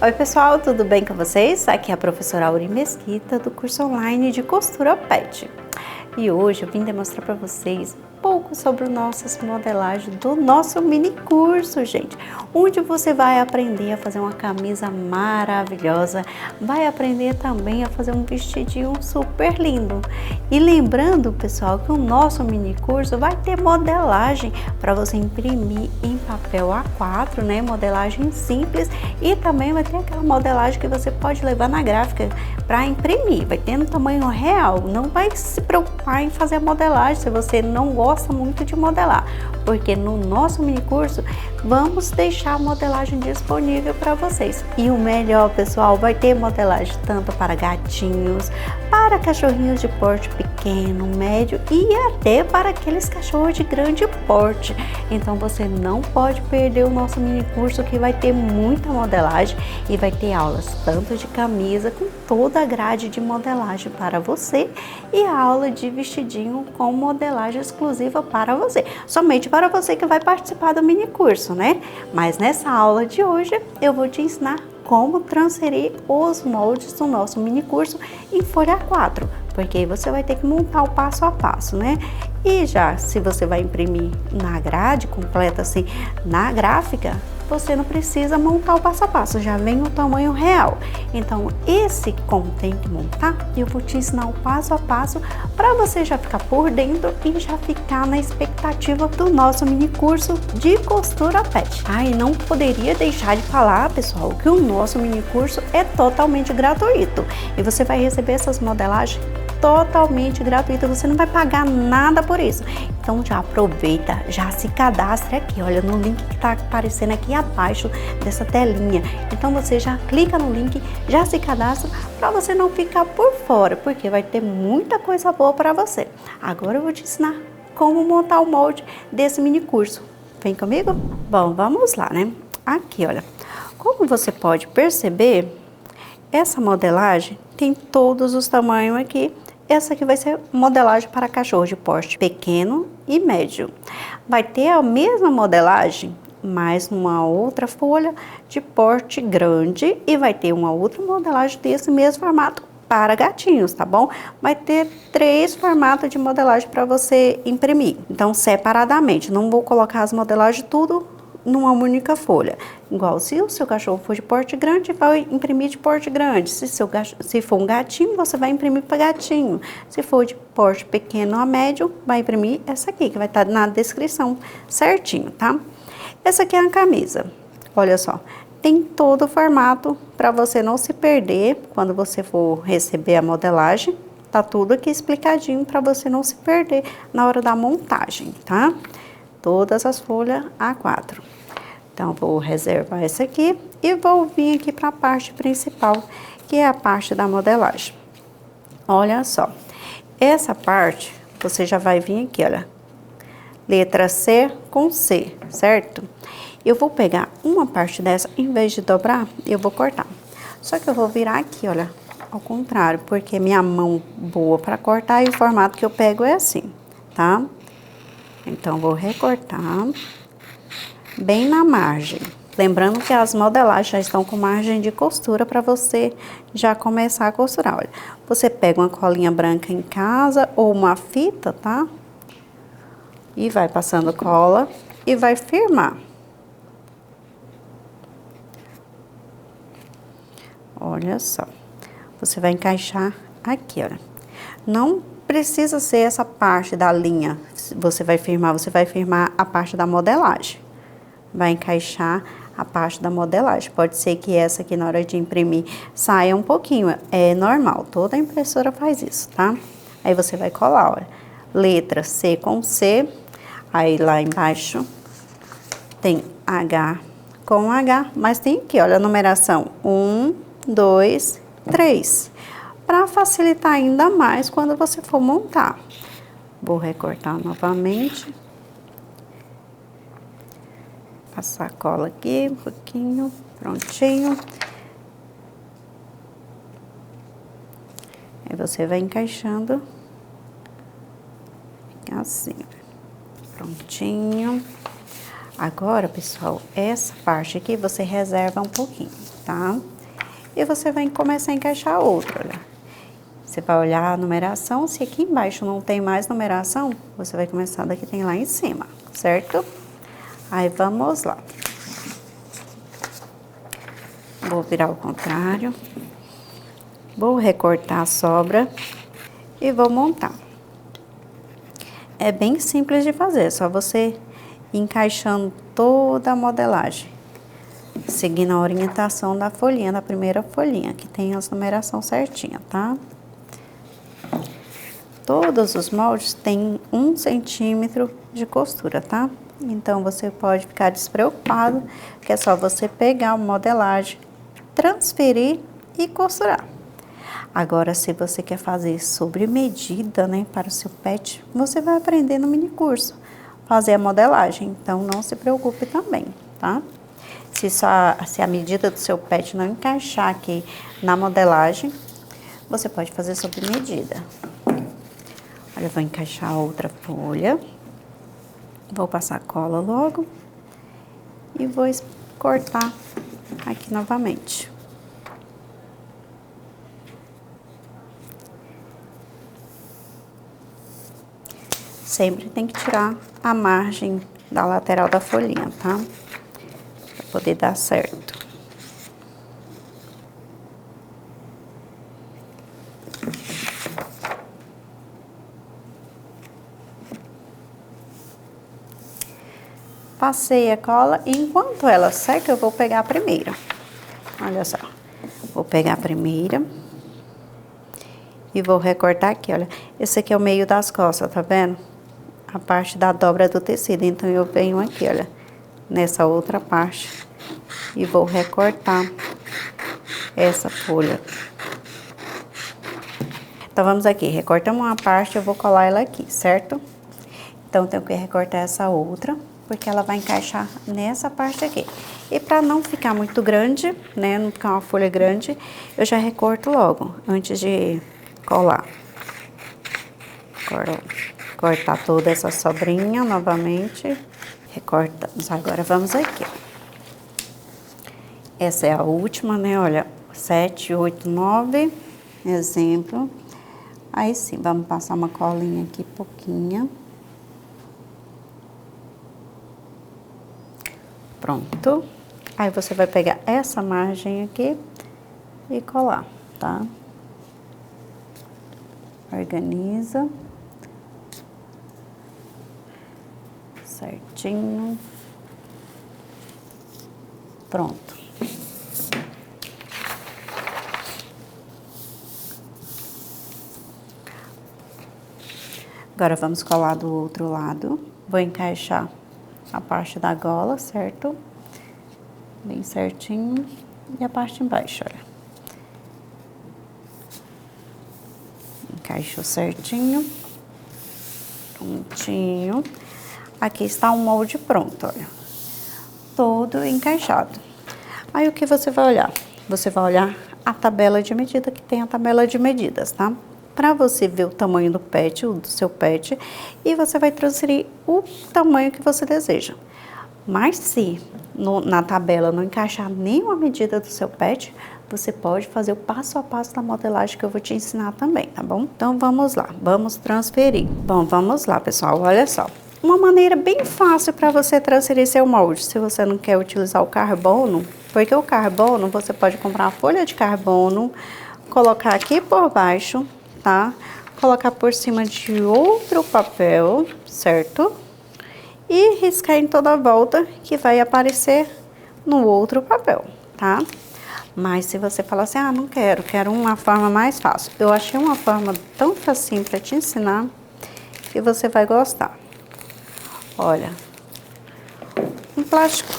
Oi pessoal, tudo bem com vocês? Aqui é a professora Auri Mesquita do curso online de costura pet. E hoje eu vim demonstrar para vocês um pouco sobre nossas modelagens do nosso mini curso, gente. Onde você vai aprender a fazer uma camisa maravilhosa, vai aprender também a fazer um vestidinho super lindo. E lembrando, pessoal, que o nosso mini curso vai ter modelagem para você imprimir em papel A4, né? Modelagem simples, e também vai ter aquela modelagem que você pode levar na gráfica para imprimir. Vai ter no tamanho real, não vai se preocupar em fazer a modelagem se você não gosta muito de modelar, porque no nosso mini curso vamos deixar a modelagem disponível para vocês. E o melhor, pessoal, vai ter modelagem tanto para gatinhos, para cachorrinhos de porte pequeno, médio e até para aqueles cachorros de grande porte. Então você não pode perder o nosso mini curso, que vai ter muita modelagem e vai ter aulas tanto de camisa com toda a grade de modelagem para você, e a aula de vestidinho com modelagem exclusiva para você, somente para você que vai participar do mini curso, né? Mas nessa aula de hoje eu vou te ensinar como transferir os moldes do nosso mini curso em folha A4, porque aí você vai ter que montar o passo a passo, né? E já se você vai imprimir na grade completa, assim, na gráfica, você não precisa montar o passo a passo, já vem o tamanho real. Então esse como tem que montar, eu vou te ensinar o passo a passo para você já ficar por dentro e já ficar na expectativa do nosso mini curso de costura pet. E não poderia deixar de falar, pessoal, que o nosso mini curso é totalmente gratuito e você vai receber essas modelagens totalmente gratuita, você não vai pagar nada por isso. Então já aproveita, já se cadastre aqui, olha, no link que tá aparecendo aqui abaixo dessa telinha. Então você já clica no link, já se cadastra para você não ficar por fora, porque vai ter muita coisa boa para você. Agora eu vou te ensinar como montar o molde desse mini curso. Vem comigo? Bom, vamos lá, né? Aqui, olha, como você pode perceber, essa modelagem tem todos os tamanhos aqui. Essa aqui vai ser modelagem para cachorro de porte pequeno e médio. Vai ter a mesma modelagem, mas numa outra folha de porte grande, e vai ter uma outra modelagem desse mesmo formato para gatinhos, tá bom? Vai ter 3 formatos de modelagem para você imprimir. Então, separadamente, não vou colocar as modelagens tudo numa única folha. Igual, se o seu cachorro for de porte grande, vai imprimir de porte grande. Se for um gatinho, você vai imprimir para gatinho. Se for de porte pequeno a médio, vai imprimir essa aqui, que vai estar na descrição certinho, tá? Essa aqui é a camisa. Olha só, tem todo o formato para você não se perder quando você for receber a modelagem. Tá tudo aqui explicadinho para você não se perder na hora da montagem, tá? Todas as folhas A4. Então, vou reservar essa aqui e vou vir aqui para a parte principal, que é a parte da modelagem. Olha só, essa parte você já vai vir aqui, olha, letra C com C, certo? Eu vou pegar uma parte dessa, em vez de dobrar, eu vou cortar. Só que eu vou virar aqui, olha, ao contrário, porque minha mão boa para cortar e o formato que eu pego é assim, tá? Então, vou recortar bem na margem. Lembrando que as modelagens já estão com margem de costura para você já começar a costurar. Olha, você pega uma colinha branca em casa ou uma fita, tá? E vai passando cola e vai firmar. Olha só. Você vai encaixar aqui, olha. Não precisa ser essa parte da linha. Você vai firmar a parte da modelagem. Vai encaixar a parte da modelagem. Pode ser que essa aqui, na hora de imprimir, saia um pouquinho. É normal, toda impressora faz isso, tá? Aí você vai colar, olha, letra C com C. Aí lá embaixo tem H com H, mas tem aqui, olha, a numeração 1, 2, 3. Para facilitar ainda mais quando você for montar. Vou recortar novamente. Passar a cola aqui um pouquinho, prontinho. Aí você vai encaixando assim, prontinho. Agora, pessoal, essa parte aqui você reserva um pouquinho, tá? e você vai começar a encaixar outra, olha. Você vai olhar a numeração, se aqui embaixo não tem mais numeração, você vai começar daqui tem lá em cima, certo? Aí vamos lá. Vou virar ao contrário. Vou recortar a sobra e vou montar. É bem simples de fazer, é só você ir encaixando toda a modelagem, seguindo a orientação da folhinha, da primeira folhinha, que tem as numeração certinha, tá? Todos os moldes têm 1 centímetro de costura, tá? Então, você pode ficar despreocupado, que é só você pegar a modelagem, transferir e costurar. Agora, se você quer fazer sobre medida, né, para o seu pet, você vai aprender no mini curso, fazer a modelagem. Então, não se preocupe também, tá? Se a medida do seu pet não encaixar aqui na modelagem, você pode fazer sobre medida. Olha, eu vou encaixar a outra folha. Vou passar cola logo. E vou cortar aqui novamente. Sempre tem que tirar a margem da lateral da folhinha, tá? Pra poder dar certo. Passei a cola e enquanto ela seca, eu vou pegar a primeira. Olha só. Vou pegar a primeira. E vou recortar aqui, olha. Esse aqui é o meio das costas, tá vendo? A parte da dobra do tecido. Então, eu venho aqui, olha. Nessa outra parte. E vou recortar essa folha. Então, vamos aqui. Recortamos uma parte, eu vou colar ela aqui, certo? Então, tenho que recortar essa outra, porque ela vai encaixar nessa parte aqui. E para não ficar muito grande, né, não ficar uma folha grande, eu já recorto logo, antes de colar. Cortar toda essa sobrinha novamente. Recortamos. Agora, vamos aqui. Essa é a última, né, olha, 7, 8, 9, exemplo. Aí sim, vamos passar uma colinha aqui, pouquinha. Pronto. Aí você vai pegar essa margem aqui e colar, tá? Organiza. Certinho. Pronto. Agora vamos colar do outro lado. Vou encaixar a parte da gola, certo? Bem certinho. E a parte embaixo, olha. Encaixou certinho. Prontinho. Aqui está o molde pronto, olha. Todo encaixado. Aí, o que você vai olhar? Você vai olhar a tabela de medida, que tem a tabela de medidas, tá? Para você ver o tamanho do pet, do seu pet, e você vai transferir o tamanho que você deseja. Mas se na tabela não encaixar nenhuma medida do seu pet, você pode fazer o passo a passo da modelagem que eu vou te ensinar também, tá bom? Então, vamos lá, vamos transferir. Bom, vamos lá, pessoal, olha só. Uma maneira bem fácil para você transferir seu molde, se você não quer utilizar o carbono, porque o carbono, você pode comprar uma folha de carbono, colocar aqui por baixo, tá? Colocar por cima de outro papel, certo? E riscar em toda a volta, que vai aparecer no outro papel, tá? Mas se você falar assim, ah, não quero, quero uma forma mais fácil. Eu achei uma forma tão facinho para te ensinar, que você vai gostar. Olha, um plástico.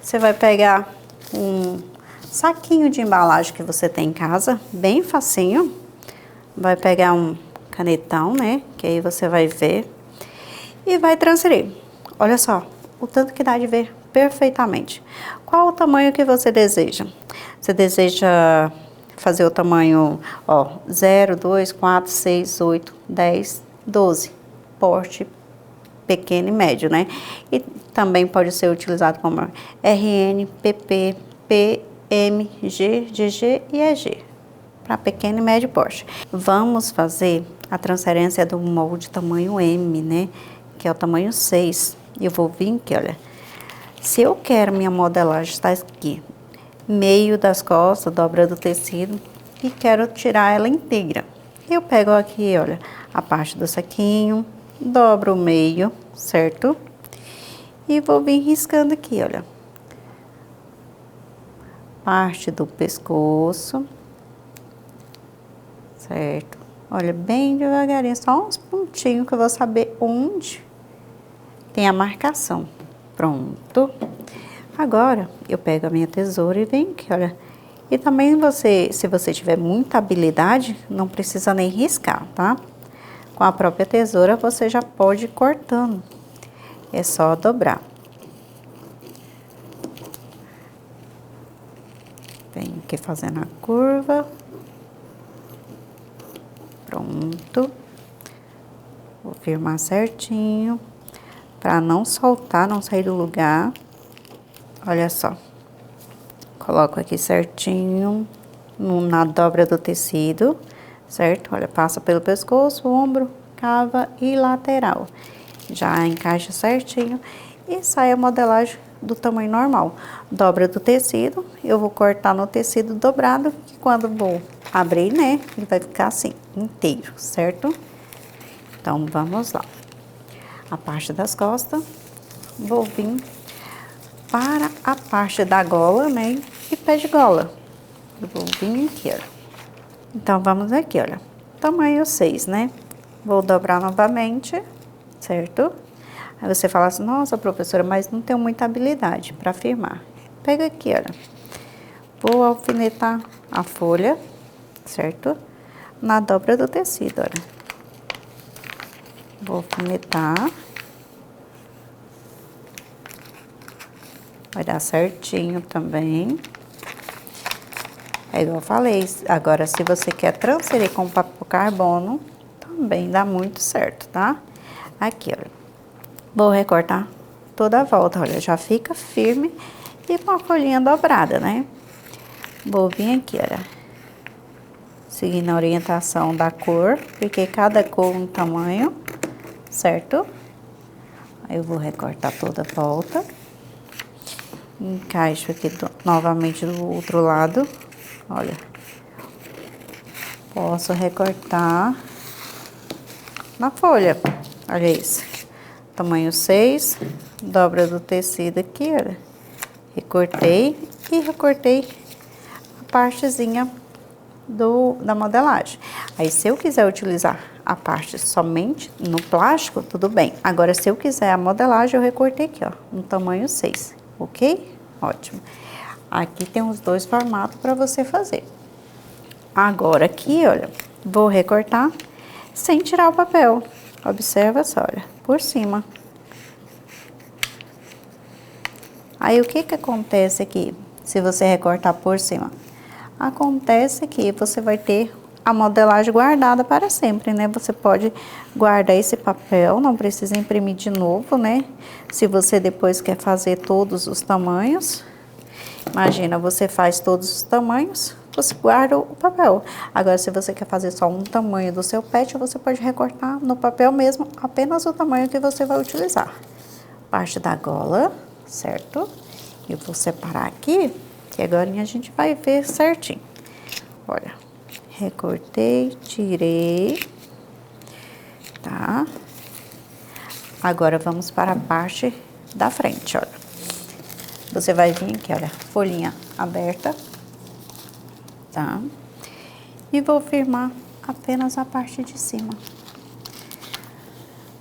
Você vai pegar um saquinho de embalagem que você tem em casa, bem facinho. Vai pegar um canetão, né? Que aí você vai ver. E vai transferir. Olha só, o tanto que dá de ver perfeitamente. Qual o tamanho que você deseja? Você deseja fazer o tamanho, ó, 0, 2, 4, 6, 8, 10, 12. Porte pequeno e médio, né? E também pode ser utilizado como RN, PP, M, G, GG e EG, para pequeno e médio porte. Vamos fazer a transferência do molde tamanho M, né? Que é o tamanho 6. Eu vou vir aqui, olha. Se eu quero minha modelagem está aqui, meio das costas, dobra do tecido, e quero tirar ela inteira. Eu pego aqui, olha, a parte do saquinho, dobro o meio, certo? E vou vir riscando aqui, olha. Parte do pescoço, certo? Olha, bem devagarinho, só uns pontinhos que eu vou saber onde tem a marcação. Pronto. Agora, eu pego a minha tesoura e venho aqui, olha. E também se você tiver muita habilidade, não precisa nem riscar, tá? Com a própria tesoura, você já pode ir cortando. É só dobrar. Venho aqui fazendo a curva. Pronto. Vou firmar certinho, para não soltar, não sair do lugar. Olha só. Coloco aqui certinho, na dobra do tecido, certo? Olha, passa pelo pescoço, ombro, cava e lateral. Já encaixa certinho e sai a modelagem do tamanho normal. Dobra do tecido, eu vou cortar no tecido dobrado, que quando vou abrir, né, ele vai ficar assim, inteiro, certo? Então, vamos lá. A parte das costas, vou vir para a parte da gola, né, e pé de gola. Eu vou vir aqui, olha. Então, vamos aqui, olha. Tamanho 6, né? Vou dobrar novamente, certo? Aí você fala assim, nossa, professora, mas não tenho muita habilidade para firmar. Pega aqui, olha. Vou alfinetar a folha, certo? Na dobra do tecido, olha. Vou alfinetar. Vai dar certinho também. É igual eu falei, agora se você quer transferir com papel carbono, também dá muito certo, tá? Aqui, olha. Vou recortar toda a volta, olha, já fica firme e com a folhinha dobrada, né? Vou vir aqui, olha. Seguindo a orientação da cor, porque cada cor um tamanho, certo? Aí eu vou recortar toda a volta. Encaixo aqui novamente do outro lado, olha. Posso recortar na folha, olha isso. Tamanho 6, dobra do tecido aqui, olha. Recortei e recortei a partezinha da modelagem. Aí, se eu quiser utilizar a parte somente no plástico, tudo bem. Agora, se eu quiser a modelagem, eu recortei aqui, ó, no tamanho 6, ok? Ótimo. Aqui tem os dois formatos para você fazer. Agora, aqui, olha, vou recortar sem tirar o papel. Observa só, olha, por cima. Aí, o que que acontece aqui, se você recortar por cima? Acontece que você vai ter a modelagem guardada para sempre, né? Você pode guardar esse papel, não precisa imprimir de novo, né? Se você depois quer fazer todos os tamanhos, imagina, você faz todos os tamanhos, você guarda o papel. Agora, se você quer fazer só um tamanho do seu pet, você pode recortar no papel mesmo, apenas o tamanho que você vai utilizar. Parte da gola, certo? Eu vou separar aqui, que agora a gente vai ver certinho. Olha, recortei, tirei, tá? Agora, vamos para a parte da frente, olha. Você vai vir aqui, olha, folhinha aberta, tá? E vou firmar apenas a parte de cima.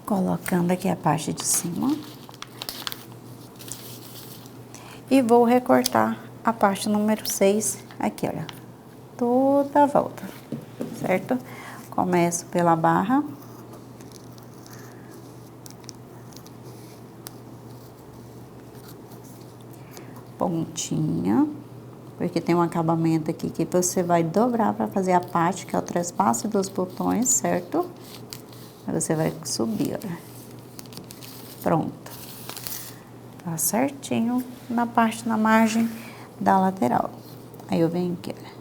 Colocando aqui a parte de cima. E vou recortar a parte número 6 aqui, olha. Toda a volta, certo? Começo pela barra. Pontinha, porque tem um acabamento aqui que você vai dobrar para fazer a parte, que é o trespasse dos botões, certo? Aí você vai subir, olha. Pronto. Tá certinho na parte, na margem da lateral. Aí eu venho aqui, olha.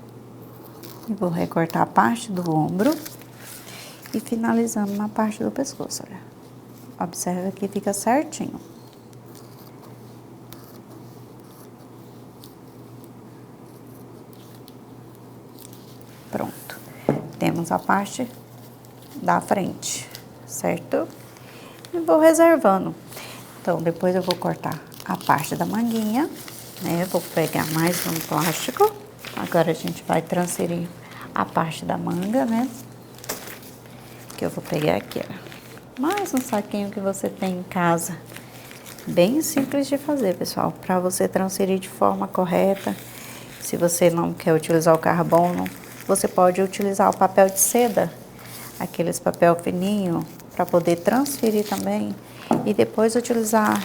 E vou recortar a parte do ombro e finalizando na parte do pescoço, olha. Observa que fica certinho. Pronto. Temos a parte da frente, certo? E vou reservando. Então, depois eu vou cortar a parte da manguinha, né? Vou pegar mais um plástico. Agora a gente vai transferir a parte da manga, né? Que eu vou pegar aqui, ó. Mais um saquinho que você tem em casa. Bem simples de fazer, pessoal. Para você transferir de forma correta. Se você não quer utilizar o carbono, você pode utilizar o papel de seda. Aqueles papel fininho, para poder transferir também. E depois utilizar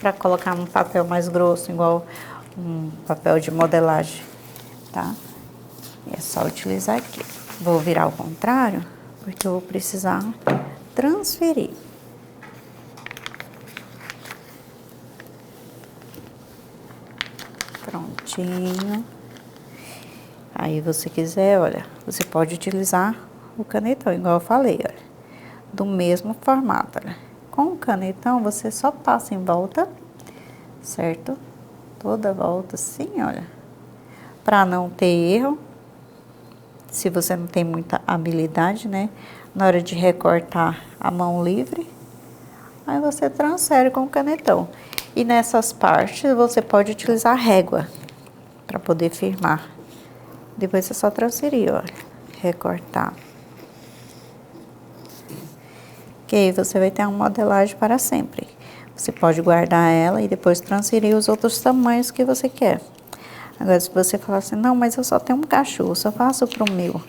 para colocar um papel mais grosso, igual um papel de modelagem, tá? E é só utilizar aqui. Vou virar ao contrário, porque eu vou precisar transferir. Prontinho. Aí você quiser, olha, você pode utilizar o canetão, igual eu falei, olha. Do mesmo formato, olha. Com o canetão, você só passa em volta, certo? Toda volta assim, olha. Pra não ter erro. Se você não tem muita habilidade, né? Na hora de recortar a mão livre, aí você transfere com o canetão. E nessas partes, você pode utilizar a régua para poder firmar. Depois é só transferir, olha. Recortar. Que aí você vai ter uma modelagem para sempre. Você pode guardar ela e depois transferir os outros tamanhos que você quer. Agora, se você falar assim, não, mas eu só tenho um cachorro, só faço pro meu.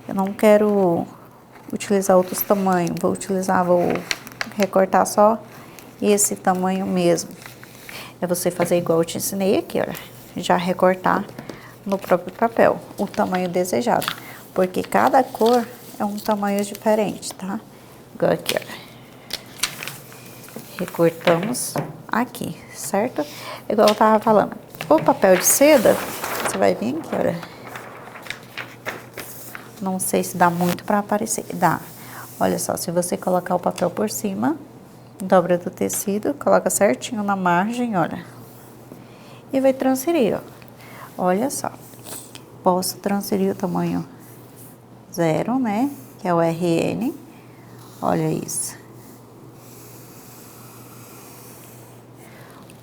Eu não quero utilizar outros tamanhos, vou recortar só esse tamanho mesmo. É você fazer igual eu te ensinei aqui, olha. Já recortar no próprio papel, o tamanho desejado. Porque cada cor é um tamanho diferente, tá? Igual aqui, olha. Recortamos aqui, certo? Igual eu tava falando. O papel de seda, você vai vir aqui, olha. Não sei se dá muito pra aparecer. Dá. Olha só, se você colocar o papel por cima, dobra do tecido, coloca certinho na margem, olha. E vai transferir, ó. Olha só. Posso transferir o tamanho 0, né? Que é o RN. Olha isso.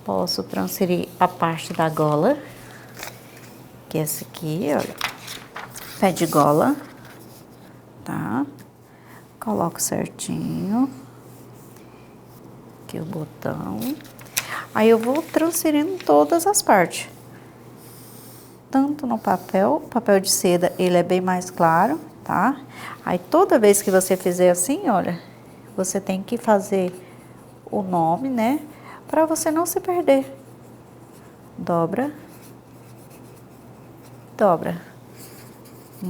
Posso transferir a parte da gola, que é essa aqui, olha. Pé de gola, tá? Coloco certinho. Aqui o botão. Aí eu vou transferindo todas as partes. Tanto no papel de seda, ele é bem mais claro, tá? Aí toda vez que você fizer assim, olha, você tem que fazer o nome, né? Para você não se perder. Dobra. Dobra.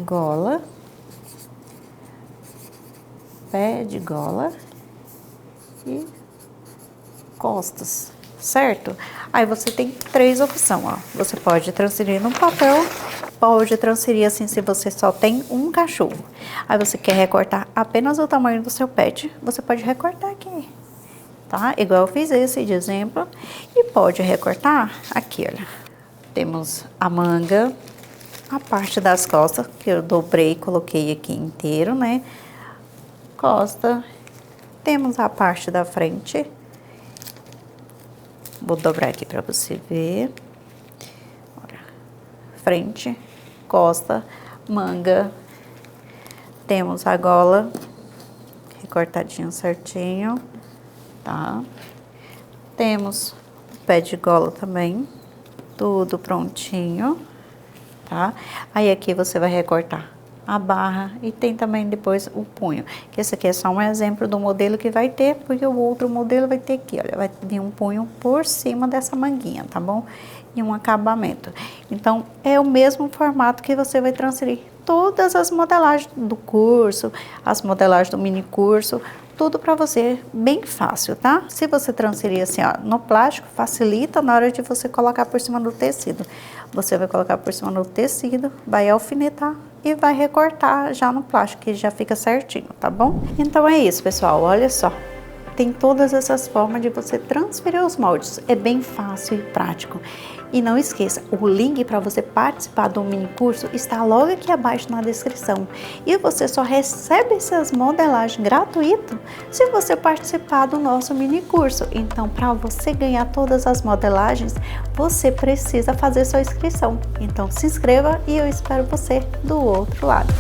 Gola. Pé de gola. E costas, certo? Aí você tem 3 opções, ó. Você pode transferir no papel, pode transferir assim se você só tem um cachorro. Aí você quer recortar apenas o tamanho do seu pet, você pode recortar aqui, tá? Igual eu fiz esse de exemplo. E pode recortar aqui, olha. Temos a manga, a parte das costas, que eu dobrei e coloquei aqui inteiro, né? Costa. Temos a parte da frente. Vou dobrar aqui para você ver. Olha. Frente, costa, manga. Temos a gola, recortadinho certinho, tá? Temos o pé de gola também, tudo prontinho, tá? Aí aqui você vai recortar a barra e tem também depois o punho. Que esse aqui é só um exemplo do modelo que vai ter, porque o outro modelo vai ter aqui, olha, vai vir um punho por cima dessa manguinha, tá bom? E um acabamento. Então, é o mesmo formato que você vai transferir todas as modelagens do curso, as modelagens do mini curso, tudo para você bem fácil, tá? Se você transferir assim, ó, no plástico, facilita na hora de você colocar por cima do tecido. Você vai colocar por cima do tecido, vai alfinetar e vai recortar já no plástico, que já fica certinho, tá bom? Então é isso, pessoal, olha só. Tem todas essas formas de você transferir os moldes. É bem fácil e prático. E não esqueça, o link para você participar do mini curso está logo aqui abaixo na descrição. E você só recebe essas modelagens gratuito se você participar do nosso mini curso. Então, para você ganhar todas as modelagens, você precisa fazer sua inscrição. Então, se inscreva e eu espero você do outro lado.